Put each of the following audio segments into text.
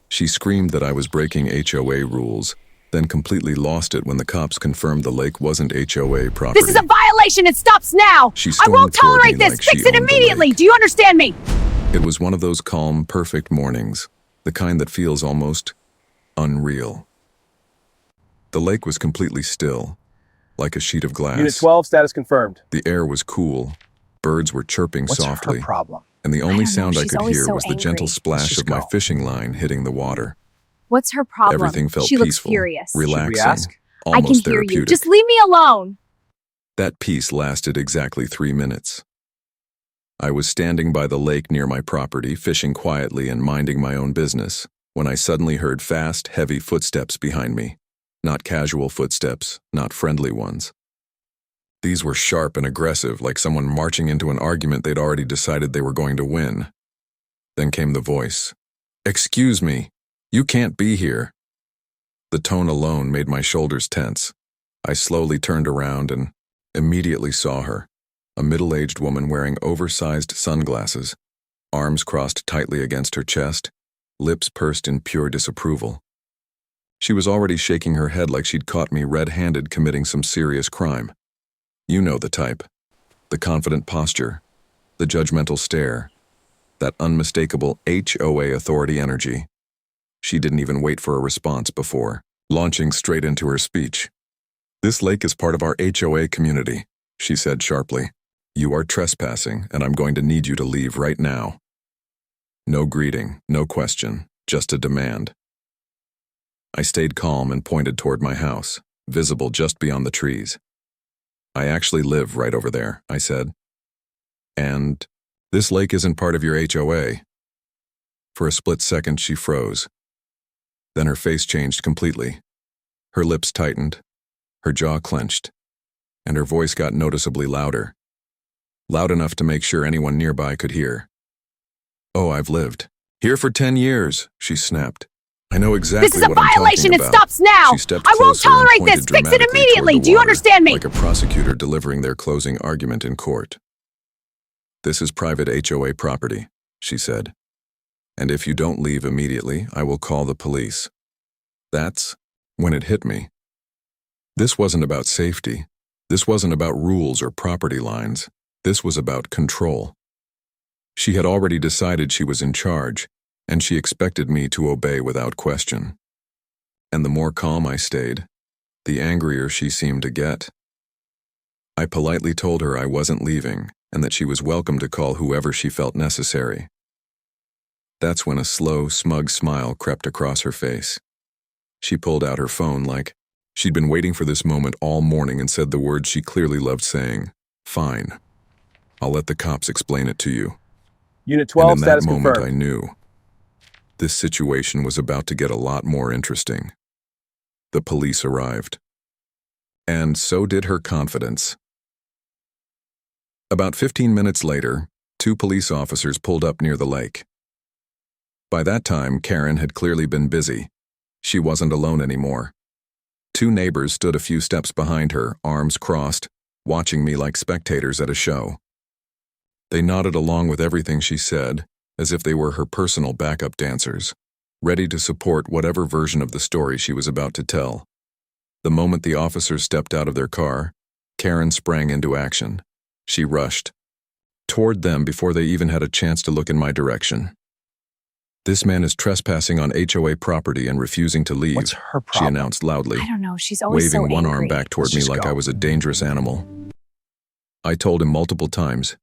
She screamed that I was breaking HOA rules, then completely lost it when the cops confirmed the lake wasn't HOA property. This is a violation! It stops now! She I won't stormed toward tolerate me this! like she Fix it owned the immediately! lake. Do you understand me? It was one of those calm, perfect mornings, the kind that feels almost unreal. The lake was completely still, like a sheet of glass. Unit 12, status confirmed. The air was cool, birds were chirping What's softly, her problem? and the only don't know, sound I she's could always hear so was the gentle angry. splash Let's of my just go. fishing line hitting the water. What's her problem? Everything felt she looks peaceful, furious. relaxing, ask? I can almost hear you. therapeutic. Just leave me alone. That peace lasted exactly 3 minutes. I was standing by the lake near my property, fishing quietly and minding my own business, when I suddenly heard fast, heavy footsteps behind me. Not casual footsteps, not friendly ones. These were sharp and aggressive, like someone marching into an argument they'd already decided they were going to win. Then came the voice. "Excuse me, you can't be here." The tone alone made my shoulders tense. I slowly turned around and immediately saw her, a middle-aged woman wearing oversized sunglasses, arms crossed tightly against her chest, lips pursed in pure disapproval. She was already shaking her head like she'd caught me red-handed committing some serious crime. You know the type. The confident posture, the judgmental stare, that unmistakable HOA authority energy. She didn't even wait for a response before launching straight into her speech. "This lake is part of our HOA community," she said sharply. "You are trespassing, and I'm going to need you to leave right now." No greeting, no question, just a demand. I stayed calm and pointed toward my house, visible just beyond the trees. "I actually live right over there," I said. "And this lake isn't part of your HOA." For a split second, she froze. Then her face changed completely. Her lips tightened, her jaw clenched, and her voice got noticeably louder. Loud enough to make sure anyone nearby could hear. "Oh, I've lived here for 10 years, she snapped. "I know exactly This is a what I'm violation! talking It about." stops now! She stepped I won't closer and tolerate pointed this! Fix it dramatically toward immediately! the Do you water, understand me? like a prosecutor delivering their closing argument in court. "This is private HOA property," she said. "And if you don't leave immediately, I will call the police." That's when it hit me. This wasn't about safety. This wasn't about rules or property lines. This was about control. She had already decided she was in charge, and she expected me to obey without question. And the more calm I stayed, the angrier she seemed to get. I politely told her I wasn't leaving and that she was welcome to call whoever she felt necessary. That's when a slow, smug smile crept across her face. She pulled out her phone like she'd been waiting for this moment all morning and said the words she clearly loved saying, "Fine. I'll let the cops explain it to you." Unit And 12, in that status moment I confirmed. knew this situation was about to get a lot more interesting. The police arrived. And so did her confidence. About 15 minutes later, 2 police officers pulled up near the lake. By that time, Karen had clearly been busy. She wasn't alone anymore. 2 neighbors stood a few steps behind her, arms crossed, watching me like spectators at a show. They nodded along with everything she said, as if they were her personal backup dancers, ready to support whatever version of the story she was about to tell. The moment the officers stepped out of their car, Karen sprang into action. She rushed toward them before they even had a chance to look in my direction. "This man is trespassing on HOA property and refusing to leave," What's her she problem? announced loudly, I don't know. She's always waving so one angry. arm back toward Let's me just like go. I was a dangerous animal. I told him multiple times,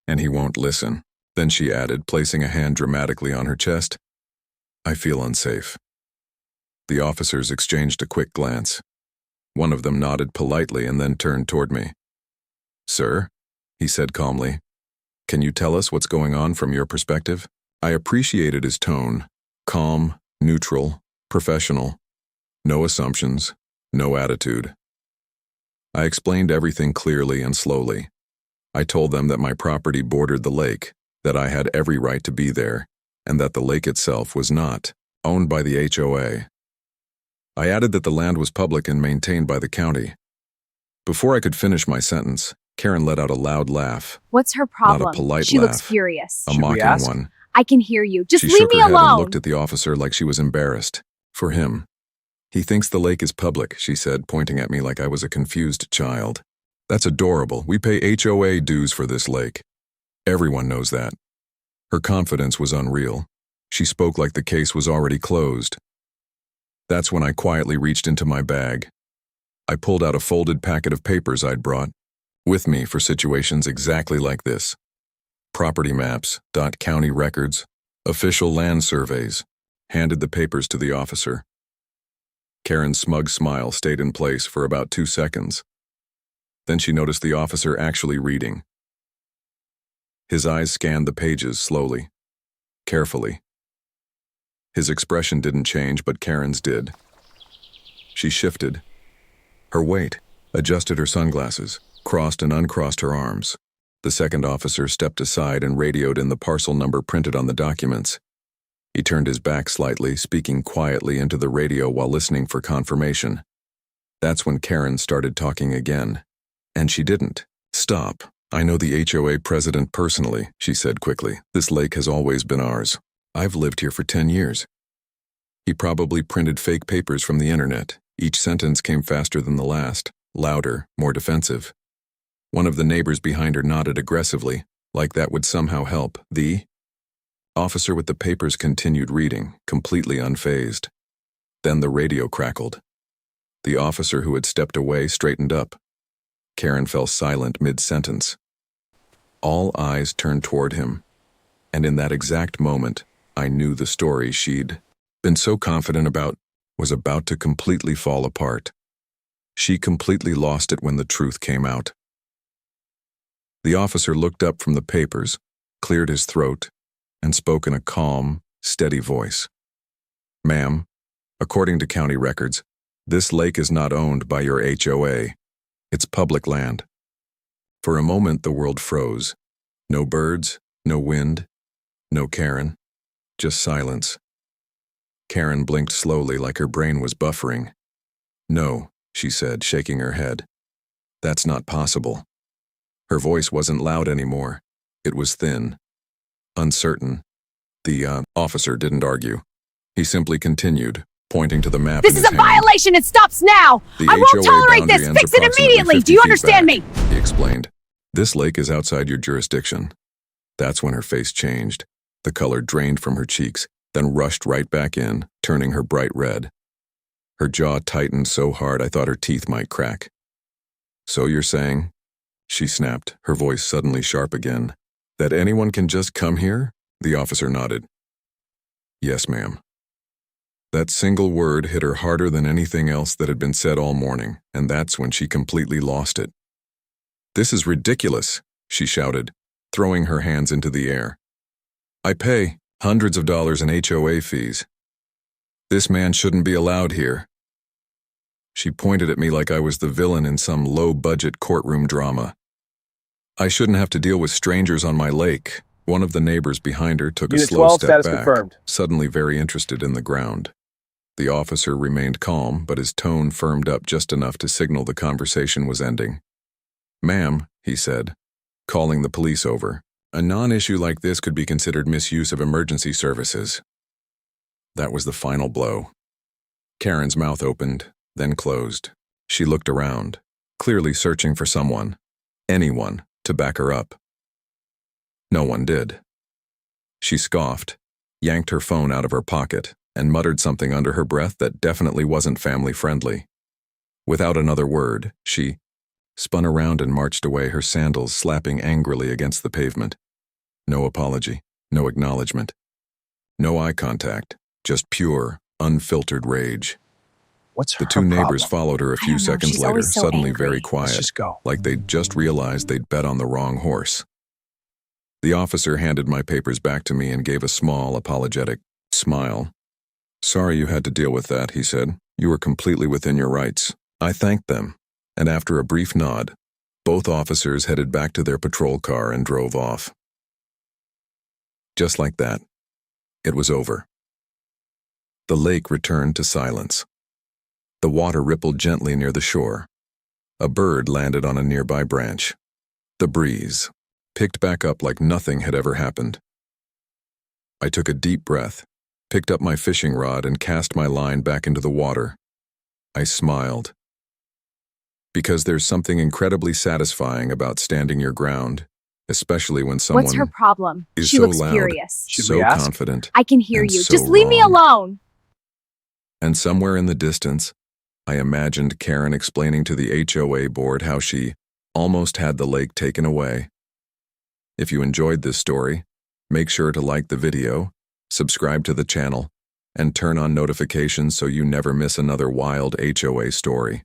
and he won't listen. Then she added, placing a hand dramatically on her chest, "I feel unsafe." The officers exchanged a quick glance. One of them nodded politely and then turned toward me. "Sir," he said calmly, "can you tell us what's going on from your perspective?" I appreciated his tone, calm, neutral, professional. No assumptions, no attitude. I explained everything clearly and slowly. I told them that my property bordered the lake, that I had every right to be there, and that the lake itself was not owned by the HOA. I added that the land was public and maintained by the county. Before I could finish my sentence, Karen let out a loud laugh, What's her problem? not a polite She laugh, looks furious. a Should we mocking ask? one. I can hear you. Just She leave shook me her head and alone. looked at the officer like she was embarrassed. For him. He thinks the lake is public, she said, pointing at me like I was a confused child. That's adorable. We pay HOA dues for this lake. Everyone knows that. Her confidence was unreal. She spoke like the case was already closed. That's when I quietly reached into my bag. I pulled out a folded packet of papers I'd brought with me for situations exactly like this. Property maps, county records, official land surveys. Handed the papers to the officer. Karen's smug smile stayed in place for about 2 seconds. Then she noticed the officer actually reading. His eyes scanned the pages slowly, carefully. His expression didn't change, but Karen's did. She shifted her weight, adjusted her sunglasses, crossed and uncrossed her arms. The second officer stepped aside and radioed in the parcel number printed on the documents. He turned his back slightly, speaking quietly into the radio while listening for confirmation. That's when Karen started talking again. And she didn't stop. I know the HOA president personally, she said quickly. This lake has always been ours. I've lived here for 10 years. He probably printed fake papers from the internet. Each sentence came faster than the last, louder, more defensive. One of the neighbors behind her nodded aggressively, like that would somehow help. The officer with the papers continued reading, completely unfazed. Then the radio crackled. The officer who had stepped away straightened up. Karen fell silent mid-sentence. All eyes turned toward him, and in that exact moment, I knew the story she'd been so confident about was about to completely fall apart. She completely lost it when the truth came out. The officer looked up from the papers, cleared his throat, and spoke in a calm, steady voice. Ma'am, according to county records, this lake is not owned by your HOA. It's public land. For a moment, the world froze. No birds, no wind, no Karen, just silence. Karen blinked slowly like her brain was buffering. No, she said, shaking her head. That's not possible. Her voice wasn't loud anymore. It was thin, uncertain. The officer didn't argue. He simply continued, pointing to the map This in is his a hand. violation. It stops now. The I won't HOA tolerate boundary this. ends Fix it approximately immediately. 50 Do you feet understand back, me? He explained. This lake is outside your jurisdiction. That's when her face changed. The color drained from her cheeks, then rushed right back in, turning her bright red. Her jaw tightened so hard I thought her teeth might crack. So you're saying? She snapped, her voice suddenly sharp again. That anyone can just come here? The officer nodded. Yes, ma'am. That single word hit her harder than anything else that had been said all morning, and that's when she completely lost it. This is ridiculous, she shouted, throwing her hands into the air. I pay hundreds of dollars in HOA fees. This man shouldn't be allowed here. She pointed at me like I was the villain in some low-budget courtroom drama. I shouldn't have to deal with strangers on my lake. One of the neighbors behind her took Unit a slow 12, step status back, confirmed. suddenly very interested in the ground. The officer remained calm, but his tone firmed up just enough to signal the conversation was ending. Ma'am, he said, calling the police over. A non-issue like this could be considered misuse of emergency services. That was the final blow. Karen's mouth opened, then closed. She looked around, clearly searching for someone, anyone, to back her up. No one did. She scoffed, yanked her phone out of her pocket, and muttered something under her breath that definitely wasn't family-friendly. Without another word, she spun around and marched away, her sandals slapping angrily against the pavement. No apology, no acknowledgement. No eye contact, just pure, unfiltered rage. What's her The two neighbors problem? followed her a few don't know, seconds she's later, always so suddenly angry. very Let's quiet, just go. like they'd just realized they'd bet on the wrong horse. The officer handed my papers back to me and gave a small, apologetic smile. Sorry you had to deal with that, he said. You were completely within your rights. I thanked them, and after a brief nod, both officers headed back to their patrol car and drove off. Just like that, it was over. The lake returned to silence. The water rippled gently near the shore. A bird landed on a nearby branch. The breeze picked back up like nothing had ever happened. I took a deep breath, picked up my fishing rod, and cast my line back into the water. I smiled. Because there's something incredibly satisfying about standing your ground, especially when someone What's her problem? is She so looks loud, furious. Should so we ask? confident, I can hear and you. so Just leave me wrong. alone. And somewhere in the distance, I imagined Karen explaining to the HOA board how she almost had the lake taken away. If you enjoyed this story, make sure to like the video, subscribe to the channel, and turn on notifications so you never miss another wild HOA story.